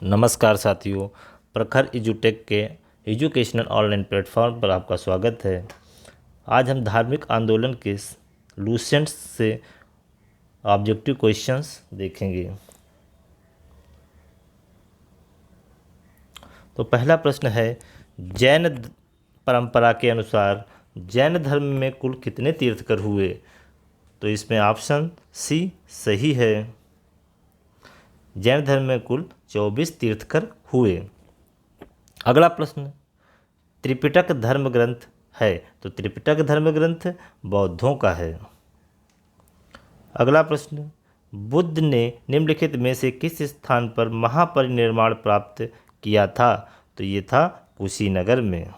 नमस्कार साथियों, प्रखर एजुटेक के एजुकेशनल ऑनलाइन प्लेटफॉर्म पर आपका स्वागत है। आज हम धार्मिक आंदोलन के लूसेंट्स से ऑब्जेक्टिव क्वेश्चंस देखेंगे। तो पहला प्रश्न है, परंपरा के अनुसार जैन धर्म में कुल कितने तीर्थकर हुए? तो इसमें ऑप्शन सी सही है। जैन धर्म में कुल 24 तीर्थकर हुए। अगला प्रश्न, त्रिपिटक धर्म ग्रंथ है, तो त्रिपिटक धर्म ग्रंथ बौद्धों का है। अगला प्रश्न, बुद्ध ने निम्नलिखित में से किस स्थान पर महापरिनिर्वाण प्राप्त किया था? तो ये था कुशीनगर में।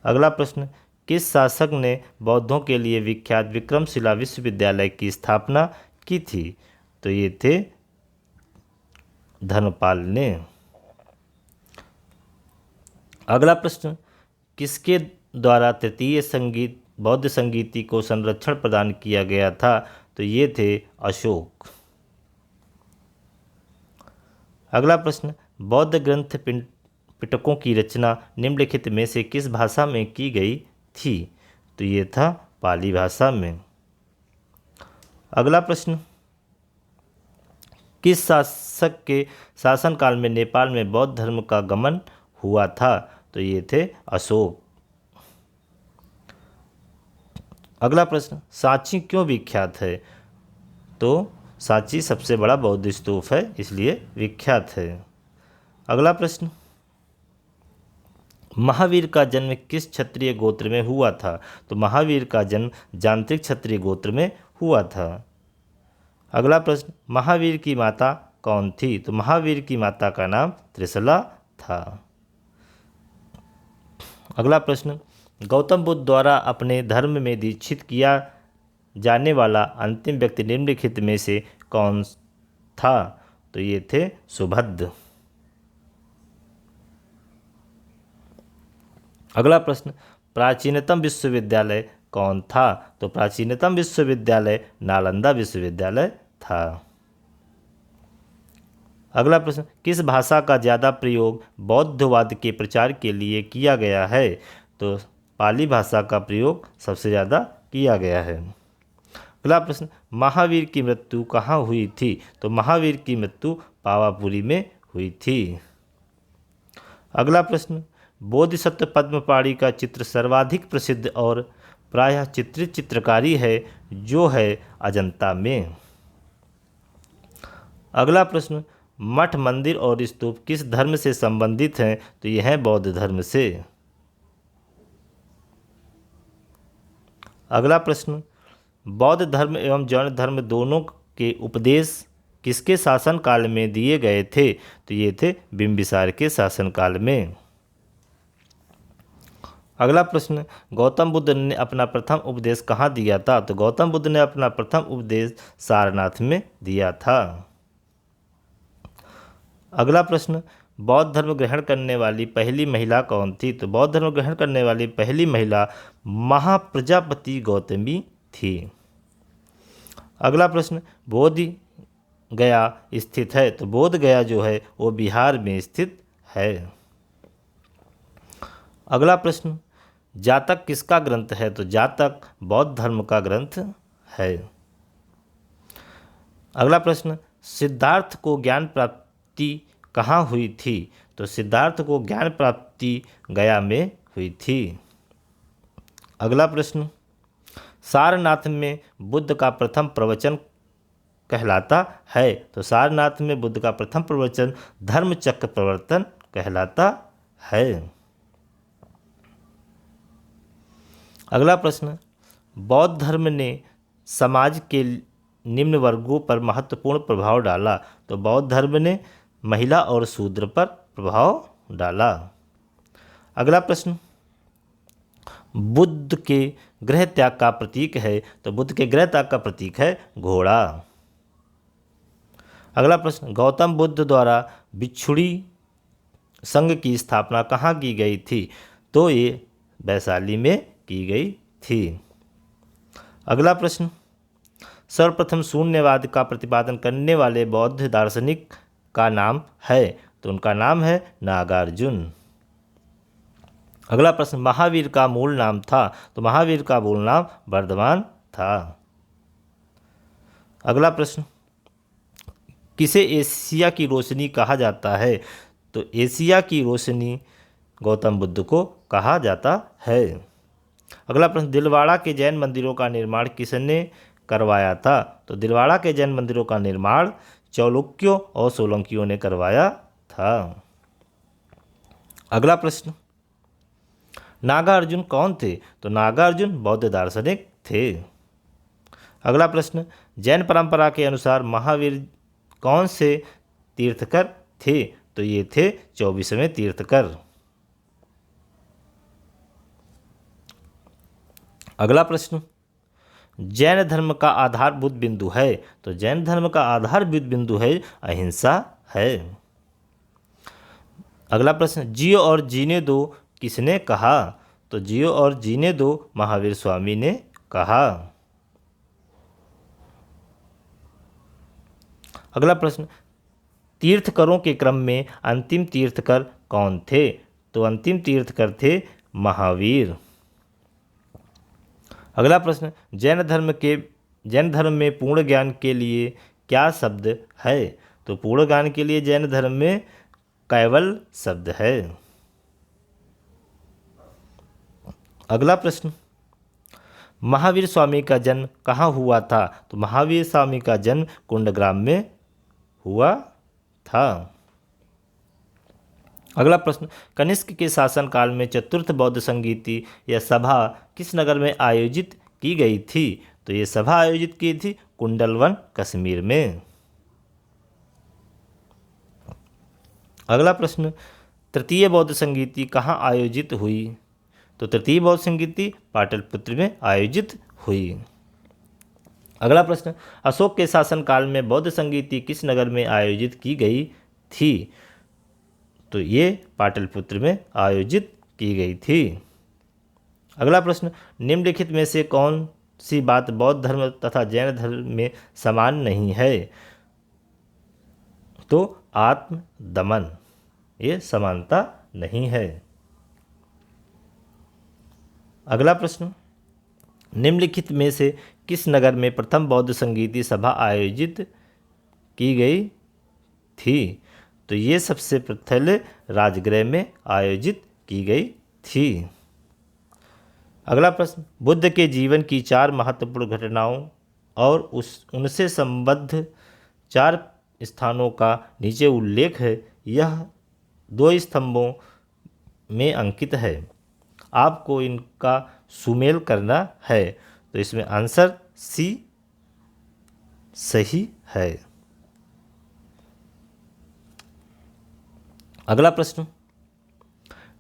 अगला प्रश्न, किस शासक ने बौद्धों के लिए विख्यात विक्रमशिला विश्वविद्यालय की स्थापना की थी? तो ये थे धर्मपाल ने। अगला प्रश्न, किसके द्वारा तृतीय संगीत बौद्ध संगीति को संरक्षण प्रदान किया गया था? तो ये थे अशोक। अगला प्रश्न, बौद्ध ग्रंथ पिटकों की रचना निम्नलिखित में से किस भाषा में की गई थी? तो ये था पाली भाषा में। अगला प्रश्न, किस शासक के शासनकाल में नेपाल में बौद्ध धर्म का गमन हुआ था? तो ये थे अशोक। अगला प्रश्न, सांची क्यों विख्यात है? तो सांची सबसे बड़ा बौद्ध स्तूप है, इसलिए विख्यात है। अगला प्रश्न, महावीर का जन्म किस क्षत्रिय गोत्र में हुआ था? तो महावीर का जन्म जांत्रिक क्षत्रिय गोत्र में हुआ था। अगला प्रश्न, महावीर की माता कौन थी? तो महावीर की माता का नाम त्रिशला था। अगला प्रश्न, गौतम बुद्ध द्वारा अपने धर्म में दीक्षित किया जाने वाला अंतिम व्यक्ति निम्नलिखित में से कौन था? तो ये थे सुभद्र। अगला प्रश्न, प्राचीनतम विश्वविद्यालय कौन था? तो प्राचीनतम विश्वविद्यालय नालंदा विश्वविद्यालय था। अगला प्रश्न, किस भाषा का ज़्यादा प्रयोग बौद्धवाद के प्रचार के लिए किया गया है? तो पाली भाषा का प्रयोग सबसे ज़्यादा किया गया है। अगला प्रश्न, महावीर की मृत्यु कहाँ हुई थी? तो महावीर की मृत्यु पावापुरी में हुई थी। अगला प्रश्न, बोधिसत्व पद्मपाणि का चित्र सर्वाधिक प्रसिद्ध और प्रायः चित्रित चित्रकारी है जो है अजंता में। अगला प्रश्न, मठ मंदिर और स्तूप किस धर्म से संबंधित हैं? तो यह है बौद्ध धर्म से। अगला प्रश्न, बौद्ध धर्म एवं जैन धर्म दोनों के उपदेश किसके शासनकाल में दिए गए थे? तो ये थे बिंबिसार के शासनकाल में। अगला प्रश्न, गौतम बुद्ध ने अपना प्रथम उपदेश कहाँ दिया था? तो गौतम बुद्ध ने अपना प्रथम उपदेश सारनाथ में दिया था। अगला प्रश्न, बौद्ध धर्म ग्रहण करने वाली पहली महिला कौन थी? तो बौद्ध धर्म ग्रहण करने वाली पहली महिला महाप्रजापति गौतमी थी। अगला प्रश्न, बोधि गया स्थित है? तो बोध गया जो है वो बिहार में स्थित है। अगला प्रश्न, जातक किसका ग्रंथ है? तो जातक बौद्ध धर्म का ग्रंथ है। अगला प्रश्न, सिद्धार्थ को ज्ञान प्राप्ति कहाँ हुई थी? तो सिद्धार्थ को ज्ञान प्राप्ति गया में हुई थी। अगला प्रश्न, सारनाथ में बुद्ध का प्रथम प्रवचन कहलाता है? तो सारनाथ में बुद्ध का प्रथम प्रवचन धर्मचक्र प्रवर्तन कहलाता है। अगला प्रश्न, बौद्ध धर्म ने समाज के निम्न वर्गों पर महत्वपूर्ण प्रभाव डाला? तो बौद्ध धर्म ने महिला और शूद्र पर प्रभाव डाला। अगला प्रश्न, बुद्ध के गृह त्याग का प्रतीक है? तो बुद्ध के गृह त्याग का प्रतीक है घोड़ा। अगला प्रश्न, गौतम बुद्ध द्वारा भिक्षुणी संघ की स्थापना कहाँ की गई थी? तो ये वैशाली में की गई थी। अगला प्रश्न, सर्वप्रथम शून्यवाद का प्रतिपादन करने वाले बौद्ध दार्शनिक का नाम है? तो उनका नाम है नागार्जुन। अगला प्रश्न, महावीर का मूल नाम था? तो महावीर का मूल नाम वर्धमान था। अगला प्रश्न, किसे एशिया की रोशनी कहा जाता है? तो एशिया की रोशनी गौतम बुद्ध को कहा जाता है। अगला प्रश्न, दिलवाड़ा के जैन मंदिरों का निर्माण किसने करवाया था? तो दिलवाड़ा के जैन मंदिरों का निर्माण चालुक्यों और सोलंकियों ने करवाया था। अगला प्रश्न, नागार्जुन कौन थे? तो नागार्जुन बौद्ध दार्शनिक थे। अगला प्रश्न, जैन परंपरा के अनुसार महावीर कौन से तीर्थकर थे? तो ये थे 24वें तीर्थकर। अगला प्रश्न, जैन धर्म का आधारभूत बिंदु है? तो जैन धर्म का आधारभूत बिंदु है अहिंसा है। अगला प्रश्न, जियो और जीने दो किसने कहा? तो जियो और जीने दो महावीर स्वामी ने कहा। अगला प्रश्न, तीर्थकरों के क्रम में अंतिम तीर्थकर कौन थे? तो अंतिम तीर्थकर थे महावीर। अगला प्रश्न, जैन धर्म में पूर्ण ज्ञान के लिए क्या शब्द है? तो पूर्ण ज्ञान के लिए जैन धर्म में कैवल शब्द है। अगला प्रश्न, महावीर स्वामी का जन्म कहाँ हुआ था? तो महावीर स्वामी का जन्म कुंडग्राम में हुआ था। अगला प्रश्न, कनिष्क के शासनकाल में चतुर्थ बौद्ध संगीति या सभा किस नगर में आयोजित की गई थी? तो ये सभा आयोजित की थी कुंडलवन कश्मीर में। अगला प्रश्न, तृतीय बौद्ध संगीति कहाँ आयोजित हुई? तो तृतीय बौद्ध संगीति पाटलिपुत्र में आयोजित हुई। अगला प्रश्न, अशोक के शासनकाल में बौद्ध संगीति किस नगर में आयोजित की गई थी? तो ये पाटलिपुत्र में आयोजित की गई थी। अगला प्रश्न, निम्नलिखित में से कौन सी बात बौद्ध धर्म तथा जैन धर्म में समान नहीं है? तो आत्मदमन, ये समानता नहीं है। अगला प्रश्न, निम्नलिखित में से किस नगर में प्रथम बौद्ध संगीति सभा आयोजित की गई थी? तो ये सबसे पहले राजगृह में आयोजित की गई थी। अगला प्रश्न, बुद्ध के जीवन की 4 महत्वपूर्ण घटनाओं और उनसे संबद्ध 4 स्थानों का नीचे उल्लेख है। यह 2 स्तंभों में अंकित है। आपको इनका सुमेल करना है। तो इसमें आंसर सी सही है। अगला प्रश्न,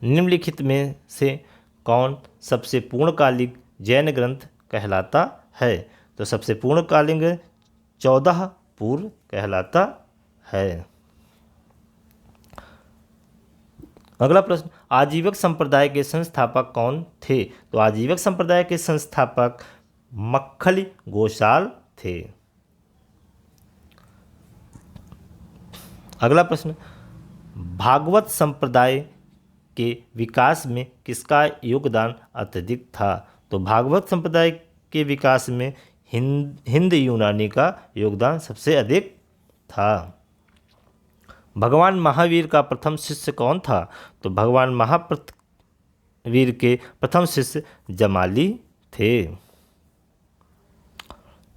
निम्नलिखित में से कौन सबसे पूर्णकालिक जैन ग्रंथ कहलाता है? तो सबसे पूर्णकालिक 14 पूर्व कहलाता है। अगला प्रश्न, आजीवक संप्रदाय के संस्थापक कौन थे? तो आजीवक संप्रदाय के संस्थापक मक्खली गोसाल थे। अगला प्रश्न, भागवत संप्रदाय के विकास में किसका योगदान अत्यधिक था? तो भागवत संप्रदाय के विकास में हिंद यूनानी का योगदान सबसे अधिक था। भगवान महावीर का प्रथम शिष्य कौन था? तो भगवान महावीर के प्रथम शिष्य जमाली थे।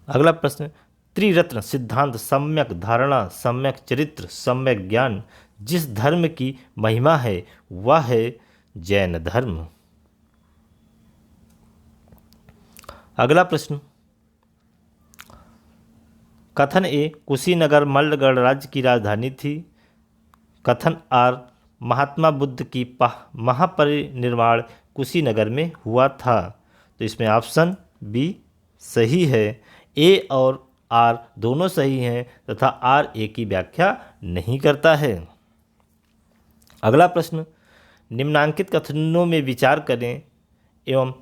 अगला प्रश्न, त्रिरत्न सिद्धांत सम्यक धारणा, सम्यक चरित्र, सम्यक ज्ञान जिस धर्म की महिमा है वह है जैन धर्म। अगला प्रश्न, कथन ए कुशीनगर मल्लगढ़ राज्य की राजधानी थी। कथन आर महात्मा बुद्ध की महापरिनिर्वाण कुशीनगर में हुआ था। तो इसमें ऑप्शन बी सही है। ए और आर दोनों सही हैं तथा आर ए की व्याख्या नहीं करता है। अगला प्रश्न, निम्नांकित कथनों में विचार करें एवं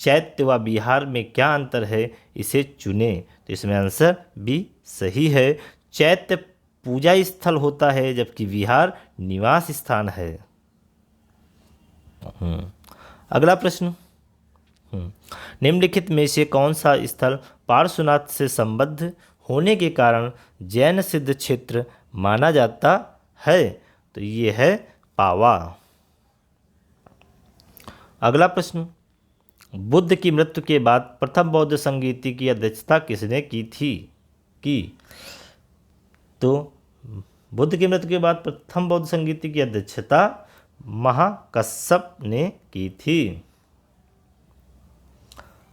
चैत्य व विहार में क्या अंतर है, इसे चुनें। तो इसमें आंसर बी सही है। चैत्य पूजा स्थल होता है, जबकि विहार निवास स्थान है। अगला प्रश्न, निम्नलिखित में से कौन सा स्थल पार्श्वनाथ से संबद्ध होने के कारण जैन सिद्ध क्षेत्र माना जाता है? तो ये है पावा। अगला प्रश्न, बुद्ध की मृत्यु के बाद प्रथम बौद्ध संगीति की अध्यक्षता किसने की थी? तो बुद्ध की मृत्यु के बाद प्रथम बौद्ध संगीति की अध्यक्षता महाकश्यप ने की थी।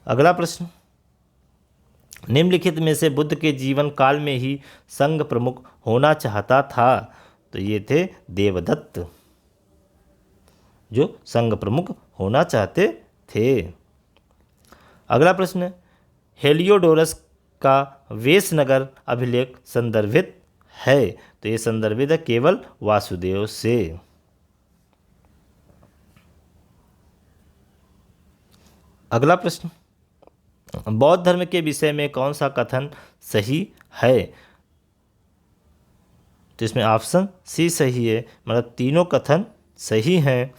अगला प्रश्न, निम्नलिखित में से बुद्ध के जीवन काल में ही संघ प्रमुख होना चाहता था? तो ये थे देवदत्त, जो संघ प्रमुख होना चाहते थे। अगला प्रश्न, हेलियोडोरस का वेशनगर अभिलेख संदर्भित है? तो ये संदर्भित है केवल वासुदेव से। अगला प्रश्न, बौद्ध धर्म के विषय में कौन सा कथन सही है? तो इसमें ऑप्शन सी सही है, मतलब तीनों कथन सही हैं।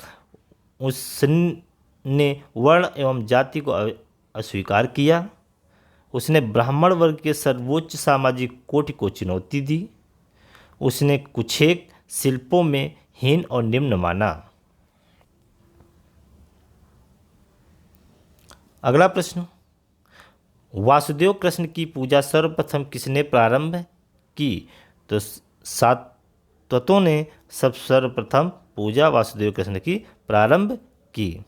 उसने वर्ण एवं जाति को अस्वीकार किया, उसने ब्राह्मण वर्ग के सर्वोच्च सामाजिक कोटि को चुनौती दी, उसने कुछेक शिल्पों में हीन और निम्न माना। अगला प्रश्न, वासुदेव कृष्ण की पूजा सर्वप्रथम किसने प्रारंभ की? तो सातवतों ने सर्वप्रथम पूजा वासुदेव कृष्ण की प्रारंभ की।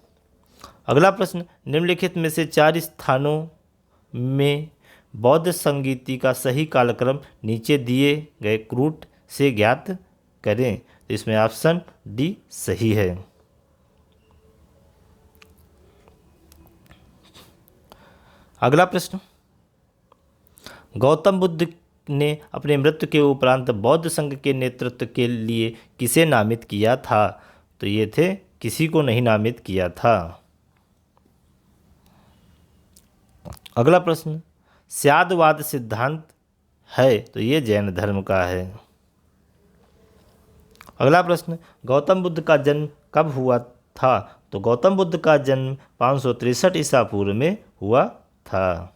अगला प्रश्न, निम्नलिखित में से 4 स्थानों में बौद्ध संगीति का सही कालक्रम नीचे दिए गए क्रूट से ज्ञात करें। तो इसमें ऑप्शन डी सही है। अगला प्रश्न, गौतम बुद्ध ने अपने मृत्यु के उपरांत बौद्ध संघ के नेतृत्व के लिए किसे नामित किया था? तो ये थे किसी को नहीं नामित किया था। अगला प्रश्न, स्यादवाद सिद्धांत है? तो ये जैन धर्म का है। अगला प्रश्न, गौतम बुद्ध का जन्म कब हुआ था? तो गौतम बुद्ध का जन्म 563 ईसा पूर्व में हुआ था।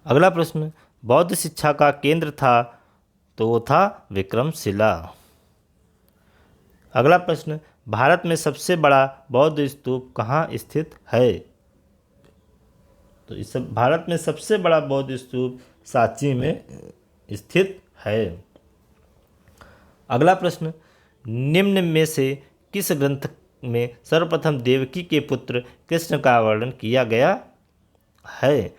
अगला प्रश्न, बौद्ध शिक्षा का केंद्र था? तो वो था विक्रमशिला। अगला प्रश्न, भारत में सबसे बड़ा बौद्ध स्तूप कहाँ स्थित है? तो इस भारत में सबसे बड़ा बौद्ध स्तूप सांची में स्थित है। अगला प्रश्न, निम्न में से किस ग्रंथ में सर्वप्रथम देवकी के पुत्र कृष्ण का वर्णन किया गया है?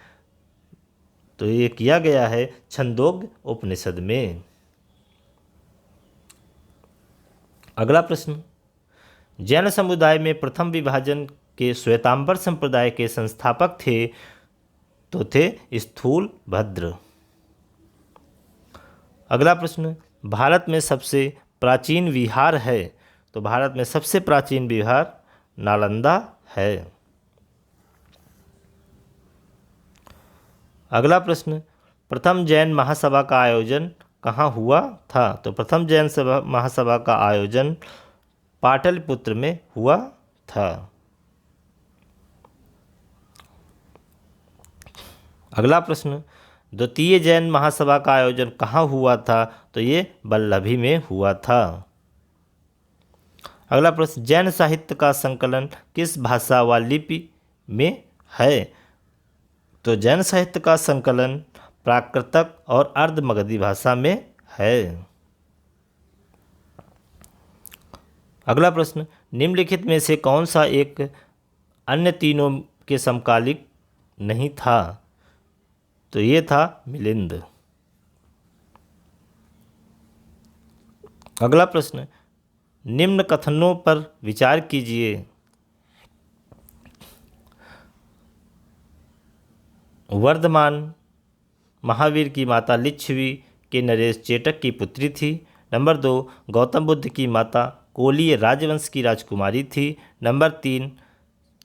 तो ये किया गया है छंदोग्य उपनिषद में। अगला प्रश्न, जैन समुदाय में प्रथम विभाजन के श्वेतांबर संप्रदाय के संस्थापक थे? तो थे स्थूल भद्र। अगला प्रश्न, भारत में सबसे प्राचीन विहार है? तो भारत में सबसे प्राचीन विहार नालंदा है। अगला प्रश्न, प्रथम जैन महासभा का आयोजन कहाँ हुआ था? तो प्रथम जैन महासभा का आयोजन पाटलिपुत्र में हुआ था। अगला प्रश्न, द्वितीय जैन महासभा का आयोजन कहाँ हुआ था? तो ये वल्लभी में हुआ था। अगला प्रश्न, जैन साहित्य का संकलन किस भाषा व लिपि में है? तो जैन साहित्य का संकलन प्राकृतक और अर्धमगधी भाषा में है। अगला प्रश्न, निम्नलिखित में से कौन सा एक अन्य तीनों के समकालिक नहीं था? तो ये था मिलिंद। अगला प्रश्न, निम्न कथनों पर विचार कीजिए। वर्धमान महावीर की माता लिच्छवी के नरेश चेटक की पुत्री थी। नंबर 2, गौतम बुद्ध की माता कोलीय राजवंश की राजकुमारी थी। नंबर 3,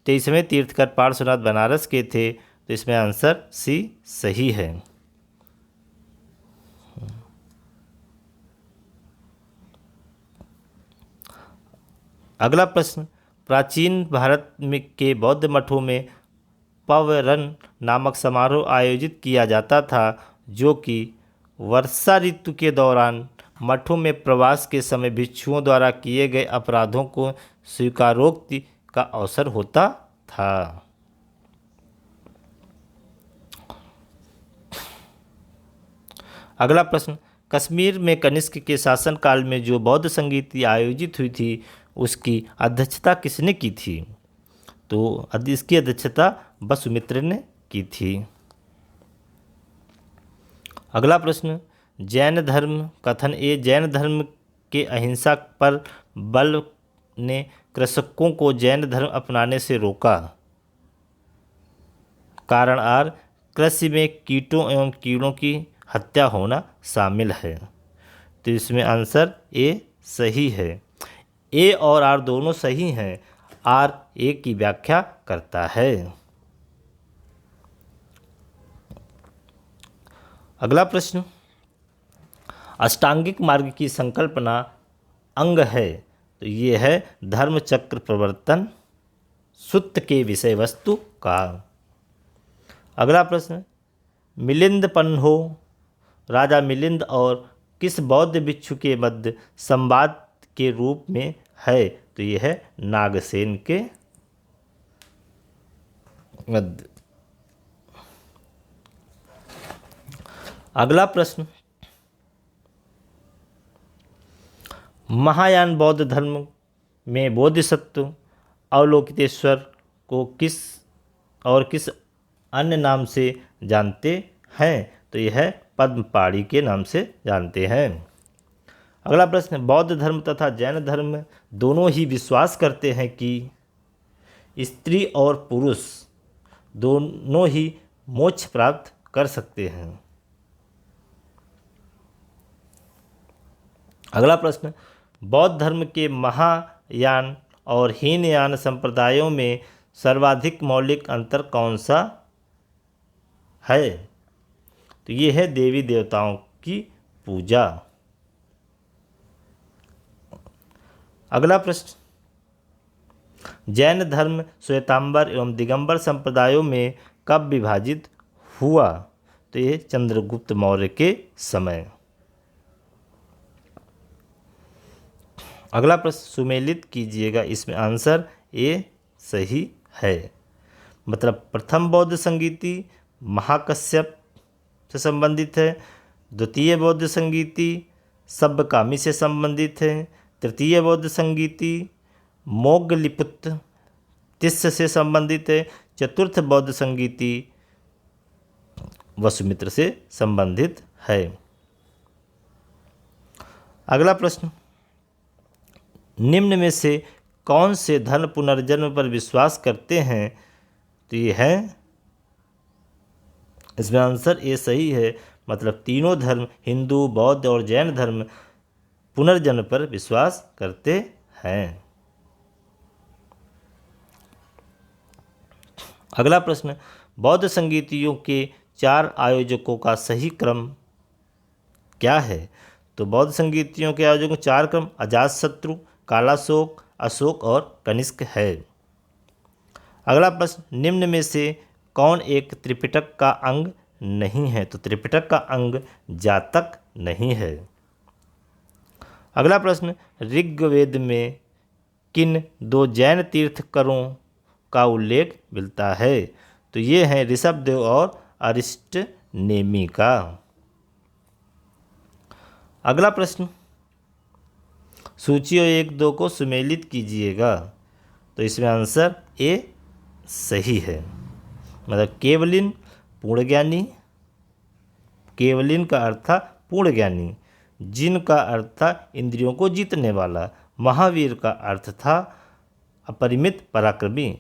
23वें तीर्थकर पार्श्वनाथ बनारस के थे। तो इसमें आंसर सी सही है। अगला प्रश्न, प्राचीन भारत में के बौद्ध मठों में पवरन नामक समारोह आयोजित किया जाता था, जो कि वर्षा ऋतु के दौरान मठों में प्रवास के समय भिक्षुओं द्वारा किए गए अपराधों को स्वीकारोक्ति का अवसर होता था। अगला प्रश्न, कश्मीर में कनिष्क के शासनकाल में जो बौद्ध संगीति आयोजित हुई थी, उसकी अध्यक्षता किसने की थी? तो इसकी अध्यक्षता वसुमित्र ने की थी। अगला प्रश्न, जैन धर्म कथन ए जैन धर्म के अहिंसा पर बल ने कृषकों को जैन धर्म अपनाने से रोका। कारण आर, कृषि में कीटों एवं कीड़ों की हत्या होना शामिल है। तो इसमें आंसर ए सही है। ए और आर दोनों सही हैं। आर ए की व्याख्या करता है। अगला प्रश्न, अष्टांगिक मार्ग की संकल्पना अंग है, तो ये है धर्म चक्र प्रवर्तन सूत्र के विषय वस्तु का। अगला प्रश्न, मिलिंद पन्हो राजा मिलिंद और किस बौद्ध भिक्षु के मध्य संवाद के रूप में है? तो यह है नागसेन के मध्य। अगला प्रश्न, महायान बौद्ध धर्म में बोधिसत्व अवलोकितेश्वर को किस अन्य नाम से जानते हैं? तो यह है पद्मपाणि के नाम से जानते हैं। अगला प्रश्न, बौद्ध धर्म तथा जैन धर्म दोनों ही विश्वास करते हैं कि स्त्री और पुरुष दोनों ही मोक्ष प्राप्त कर सकते हैं। अगला प्रश्न, बौद्ध धर्म के महायान और हीनयान संप्रदायों में सर्वाधिक मौलिक अंतर कौन सा है? तो ये है देवी देवताओं की पूजा। अगला प्रश्न, जैन धर्म श्वेतांबर एवं दिगंबर संप्रदायों में कब विभाजित हुआ? तो ये चंद्रगुप्त मौर्य के समय। अगला प्रश्न सुमेलित कीजिएगा, इसमें आंसर ए सही है। मतलब प्रथम बौद्ध संगीति महाकश्यप से संबंधित है, द्वितीय बौद्ध संगीति सब्बकामी से संबंधित है, तृतीय बौद्ध संगीति मोगलिपुत्र तिस्स से संबंधित है, चतुर्थ बौद्ध संगीति वसुमित्र से संबंधित है। अगला प्रश्न, निम्न में से कौन से धर्म पुनर्जन्म पर विश्वास करते हैं? तो ये है, इसमें आंसर ए सही है। मतलब तीनों धर्म हिंदू, बौद्ध और जैन धर्म पुनर्जन्म पर विश्वास करते हैं। अगला प्रश्न, बौद्ध संगीतियों के 4 आयोजकों का सही क्रम क्या है? तो बौद्ध संगीतियों के आयोजकों 4 क्रम अजातशत्रु, कालाशोक, अशोक और कनिष्क है। अगला प्रश्न, निम्न में से कौन एक त्रिपिटक का अंग नहीं है? तो त्रिपिटक का अंग जातक नहीं है। अगला प्रश्न, ऋग्वेद में किन 2 जैन तीर्थकरों का उल्लेख मिलता है? तो ये हैं ऋषभदेव और अरिष्टनेमि का। अगला प्रश्न, सूची 1-2 को सुमेलित कीजिएगा। तो इसमें आंसर ए सही है। मतलब केवलिन पूर्ण ज्ञानी, केवलिन का अर्थ था पूर्ण ज्ञानी, जिन का अर्थ था इंद्रियों को जीतने वाला, महावीर का अर्थ था अपरिमित पराक्रमी,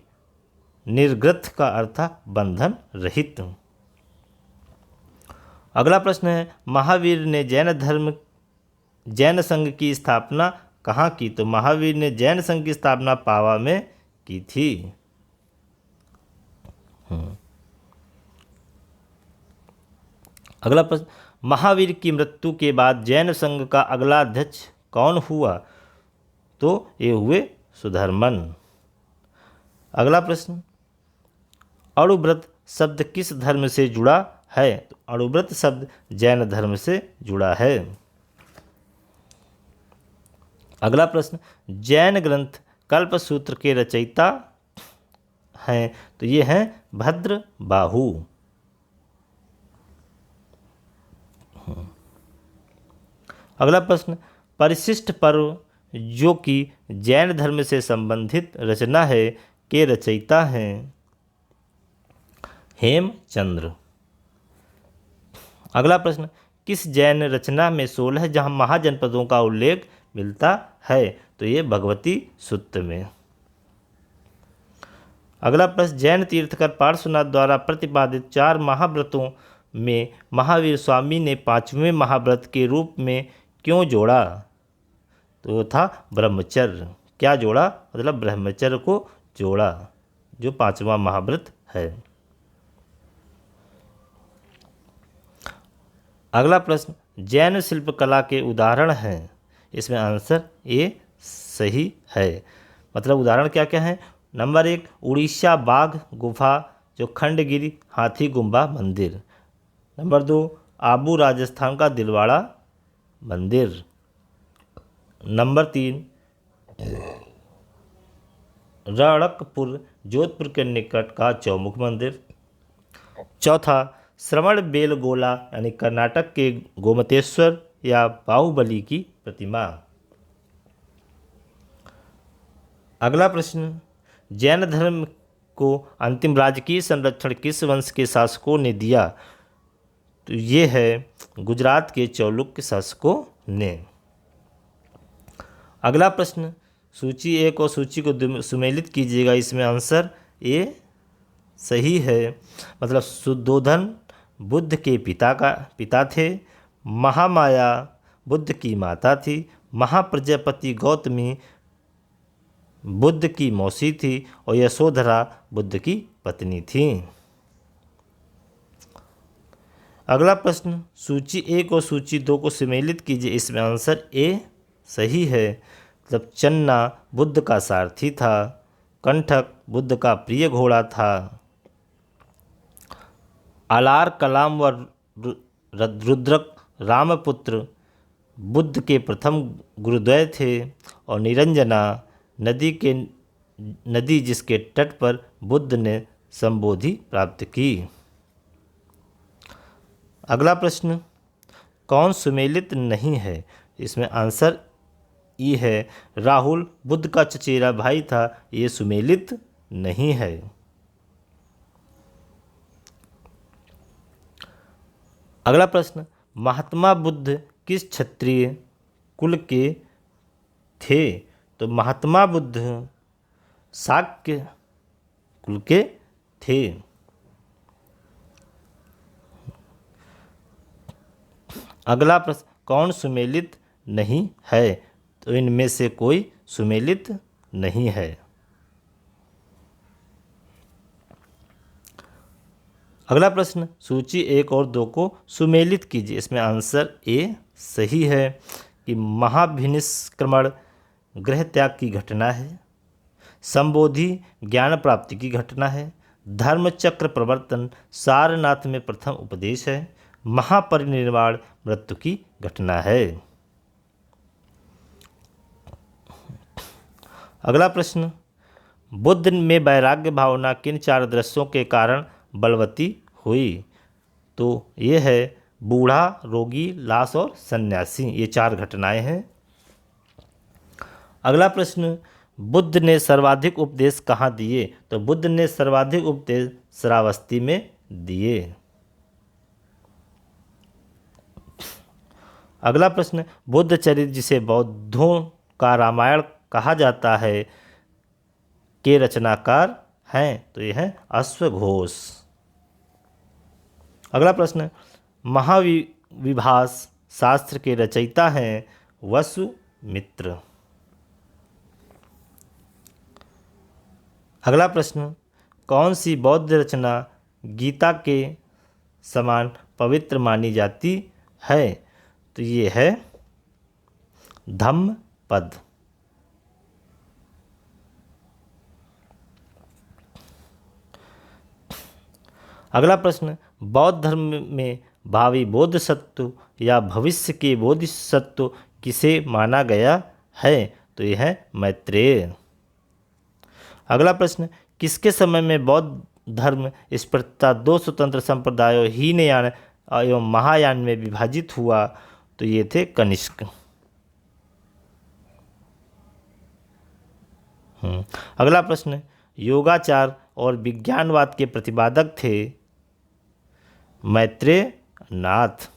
निर्ग्रथ का अर्थ था बंधन रहित। अगला प्रश्न है, महावीर ने जैन संघ की स्थापना कहाँ की? तो महावीर ने जैन संघ की स्थापना पावा में की थी। अगला प्रश्न, महावीर की मृत्यु के बाद जैन संघ का अगला अध्यक्ष कौन हुआ? तो ये हुए सुधर्मन। अगला प्रश्न, अणुव्रत शब्द किस धर्म से जुड़ा है? तो अणुव्रत शब्द जैन धर्म से जुड़ा है। अगला प्रश्न, जैन ग्रंथ कल्पसूत्र के रचयिता हैं? तो ये हैं भद्रबाहु। अगला प्रश्न, परिशिष्ट पर्व जो कि जैन धर्म से संबंधित रचना है के रचयिता हैं? हेमचंद्र। अगला प्रश्न, किस जैन रचना में 16 जहाँ महाजनपदों का उल्लेख मिलता है? तो ये भगवती सूत्र में। अगला प्रश्न, जैन तीर्थकर पार्श्वनाथ द्वारा प्रतिपादित 4 महाव्रतों में महावीर स्वामी ने 5वें महाव्रत के रूप में क्यों जोड़ा? तो वो था ब्रह्मचर्य। क्या जोड़ा? मतलब ब्रह्मचर्य को जोड़ा, जो 5वां महाव्रत है। अगला प्रश्न, जैन शिल्पकला के उदाहरण हैं? इसमें आंसर ए सही है। मतलब उदाहरण क्या क्या है? नंबर 1, उड़ीसा बाघ गुफा जो खंडगिरी हाथी गुम्बा मंदिर। नंबर 2, आबू राजस्थान का दिलवाड़ा मंदिर। नंबर 3, रणकपुर जोधपुर के निकट का चौमुख मंदिर। चौथा, श्रवण बेलगोला यानी कर्नाटक के गोमतेश्वर या बाहुबली की प्रतिमा। अगला प्रश्न, जैन धर्म को अंतिम राजकीय संरक्षण किस वंश के शासकों ने दिया? तो ये है गुजरात के चालुक्य शासकों ने। अगला प्रश्न, सूची 1 और सूची को सुमेलित कीजिएगा। इसमें आंसर ए सही है। मतलब शुद्धोधन बुद्ध के पिता थे, महामाया बुद्ध की माता थी, महाप्रजापति गौतमी बुद्ध की मौसी थी और यशोधरा बुद्ध की पत्नी थी। अगला प्रश्न, सूची 1 और सूची 2 को सम्मिलित कीजिए। इसमें आंसर ए सही है। मतलब चन्ना बुद्ध का सारथी था, कंठक बुद्ध का प्रिय घोड़ा था, आलार कलाम व रुद्रक रामपुत्र बुद्ध के प्रथम गुरुद्वय थे और निरंजना नदी जिसके तट पर बुद्ध ने संबोधि प्राप्त की। अगला प्रश्न, कौन सुमेलित नहीं है? इसमें आंसर ई है। राहुल बुद्ध का चचेरा भाई था, ये सुमेलित नहीं है। अगला प्रश्न, महात्मा बुद्ध किस क्षत्रिय कुल के थे? तो महात्मा बुद्ध शाक्य कुल के थे। अगला प्रश्न, कौन सुमेलित नहीं है? तो इनमें से कोई सुमेलित नहीं है। अगला प्रश्न, सूची 1 और 2 को सुमेलित कीजिए। इसमें आंसर ए सही है कि महाभिनिष्क्रमण गृह त्याग की घटना है, संबोधि ज्ञान प्राप्ति की घटना है, धर्मचक्र प्रवर्तन सारनाथ में प्रथम उपदेश है, महापरिनिर्वाण मृत्यु की घटना है। अगला प्रश्न, बुद्ध में वैराग्य भावना किन 4 दृश्यों के कारण बलवती हुई? तो ये है बूढ़ा, रोगी, लाश और सन्यासी। ये 4 घटनाएं हैं। अगला प्रश्न, बुद्ध ने सर्वाधिक उपदेश कहाँ दिए? तो बुद्ध ने सर्वाधिक उपदेश श्रावस्ती में दिए। अगला प्रश्न, बुद्ध चरित्र जिसे बौद्धों का रामायण कहा जाता है के रचनाकार हैं? तो ये है अश्वघोष। अगला प्रश्न, महाविभास शास्त्र के रचयिता हैं वसुमित्र। अगला प्रश्न, कौन सी बौद्ध रचना गीता के समान पवित्र मानी जाती है? तो ये है धम्मपद। अगला प्रश्न, बौद्ध धर्म में भावी बोधिसत्व या भविष्य के बोधिसत्व किसे माना गया है? तो यह है मैत्रेय। अगला प्रश्न, किसके समय में बौद्ध धर्म इस प्रकार दो स्वतंत्र संप्रदायों हीनयान एवं महायान में विभाजित हुआ? तो ये थे कनिष्क। अगला प्रश्न, योगाचार और विज्ञानवाद के प्रतिपादक थे? मैत्रेय नाथ।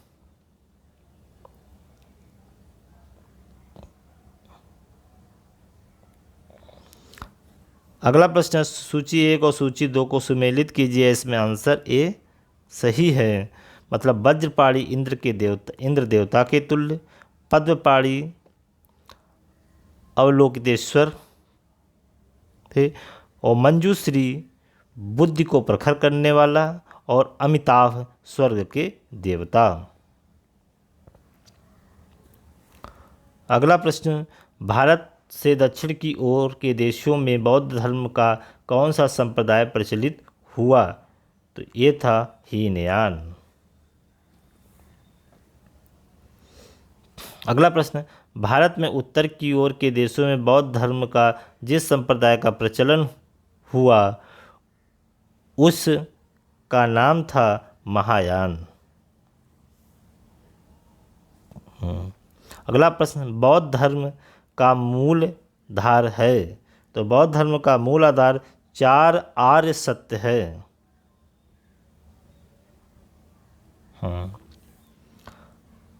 अगला प्रश्न, सूची 1 और सूची 2 को सुमेलित कीजिए। इसमें आंसर ए सही है। मतलब वज्रपाणी इंद्र देवता के तुल्य, पद्मपाणी अवलोकितेश्वर थे, और मंजूश्री बुद्धि को प्रखर करने वाला, और अमिताभ स्वर्ग के देवता। अगला प्रश्न, भारत से दक्षिण की ओर के देशों में बौद्ध धर्म का कौन सा संप्रदाय प्रचलित हुआ? तो ये था हीनयान। अगला प्रश्न, भारत में उत्तर की ओर के देशों में बौद्ध धर्म का जिस संप्रदाय का प्रचलन हुआ उस का नाम था महायान। अगला प्रश्न, बौद्ध धर्म का मूल आधार है? तो बौद्ध धर्म का मूल आधार 4 आर्य सत्य है।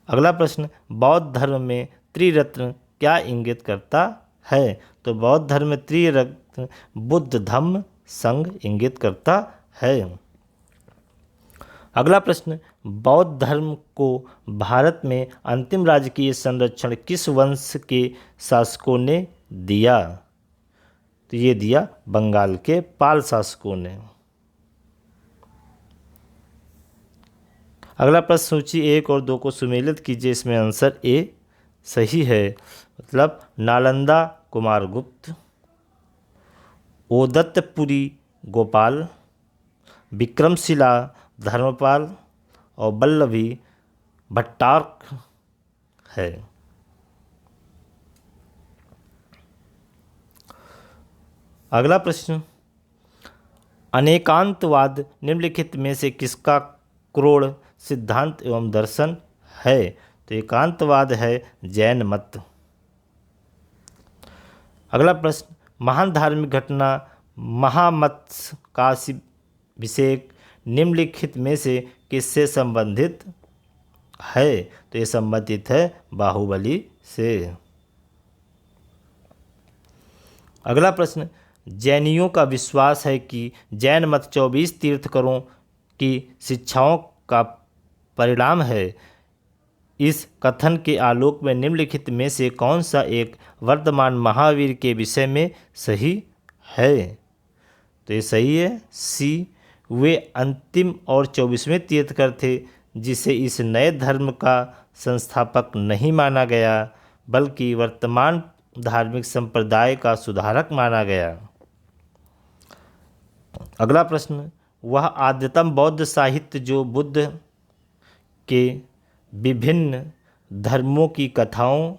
अगला प्रश्न, बौद्ध धर्म में त्रिरत्न क्या इंगित करता है? तो बौद्ध धर्म में त्रिरत्न बुद्ध धम्म संघ इंगित करता है। अगला प्रश्न, बौद्ध धर्म को भारत में अंतिम राजकीय संरक्षण किस वंश के शासकों ने दिया? तो ये दिया बंगाल के पाल शासकों ने। अगला प्रश्न, सूची 1 और 2 को सुमेलित कीजिए। इसमें आंसर ए सही है। मतलब नालंदा कुमारगुप्त, ओदंतपुरी गोपाल, विक्रमशिला धर्मपाल, और वल्लभी भट्टारक है। अगला प्रश्न, अनेकांतवाद निम्नलिखित में से किसका क्रोड़ सिद्धांत एवं दर्शन है? तो एकांतवाद है जैन मत। अगला प्रश्न, महान धार्मिक घटना महामत्स्य काशीभिषेक निम्नलिखित में से किससे संबंधित है? तो ये संबंधित है बाहुबली से। अगला प्रश्न, जैनियों का विश्वास है कि जैन मत 24 तीर्थंकरों की शिक्षाओं का परिणाम है। इस कथन के आलोक में निम्नलिखित में से कौन सा एक वर्तमान महावीर के विषय में सही है? तो ये सही है सी। वे अंतिम और 24वें तीर्थंकर थे जिसे इस नए धर्म का संस्थापक नहीं माना गया बल्कि वर्तमान धार्मिक संप्रदाय का सुधारक माना गया। अगला प्रश्न, वह आद्यतम बौद्ध साहित्य जो बुद्ध के विभिन्न धर्मों की कथाओं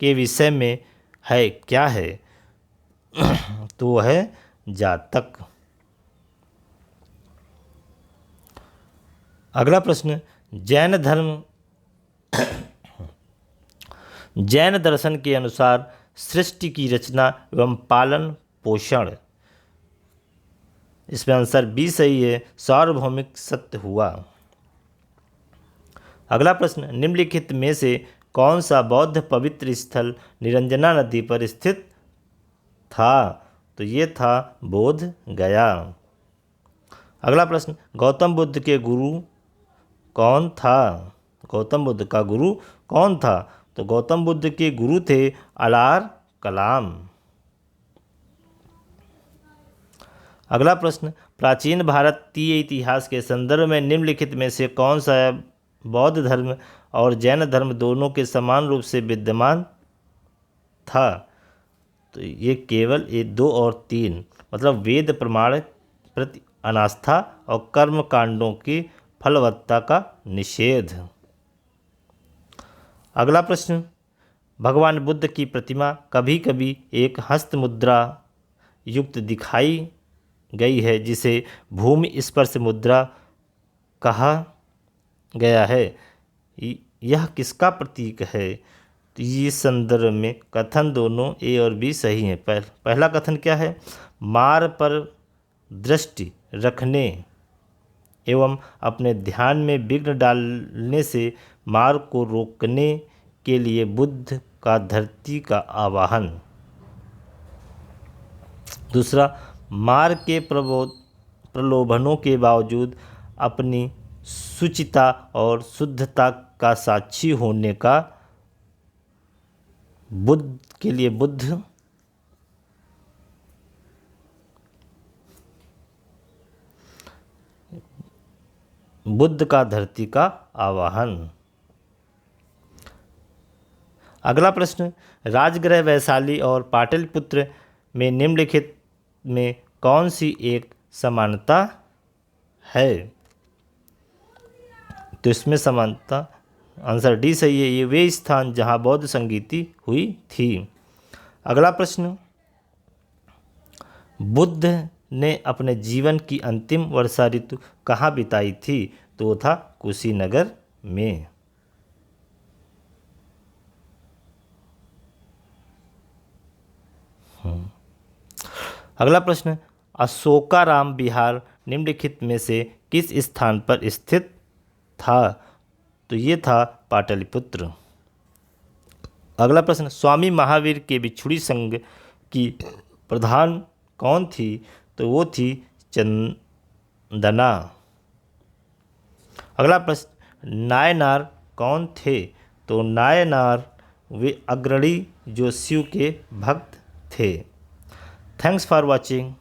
के विषय में है क्या है? तो वह है जातक। अगला प्रश्न, जैन दर्शन के अनुसार सृष्टि की रचना एवं पालन पोषण, इसमें आंसर बी सही है, सार्वभौमिक सत्य हुआ। अगला प्रश्न, निम्नलिखित में से कौन सा बौद्ध पवित्र स्थल निरंजना नदी पर स्थित था? तो ये था बोध गया। अगला प्रश्न, गौतम बुद्ध के गुरु कौन था? गौतम बुद्ध का गुरु कौन था? तो गौतम बुद्ध के गुरु थे अलार कलाम। अगला प्रश्न, प्राचीन भारतीय इतिहास के संदर्भ में निम्नलिखित में से कौन सा बौद्ध धर्म और जैन धर्म दोनों के समान रूप से विद्यमान था? तो ये केवल ये 2 और 3 मतलब वेद प्रमाण प्रति अनास्था और कर्म कांडों की फलवत्ता का निषेध। अगला प्रश्न, भगवान बुद्ध की प्रतिमा कभी कभी एक हस्त मुद्रा युक्त दिखाई गई है जिसे भूमि स्पर्श मुद्रा कहा गया है। यह किसका प्रतीक है? तो इस संदर्भ में कथन दोनों ए और बी सही हैं। पहला कथन क्या है? मार पर दृष्टि रखने एवं अपने ध्यान में विघ्न डालने से मार को रोकने के लिए बुद्ध का धरती का आवाहन। दूसरा, मार के प्रलोभनों के बावजूद अपनी शुचिता और शुद्धता का साक्षी होने का बुद्ध के लिए बुद्ध का धरती का आवाहन। अगला प्रश्न, राजगृह वैशाली और पाटलिपुत्र में निम्नलिखित में कौन सी एक समानता है? तो इसमें समानता आंसर डी सही है। ये वे स्थान जहाँ बौद्ध संगीति हुई थी। अगला प्रश्न, बुद्ध ने अपने जीवन की अंतिम वर्षा ऋतु कहाँ बिताई थी? तो वो था कुशीनगर में। अगला प्रश्न, अशोकाराम विहार निम्नलिखित में से किस स्थान पर स्थित था? तो ये था पाटलिपुत्र। अगला प्रश्न, स्वामी महावीर के भिक्षुणी संघ की प्रधान कौन थी? तो वो थी चंदना। अगला प्रश्न, नायनार कौन थे? तो नायनार वे अग्रणी जो शिव के भक्त थे। Thanks for watching.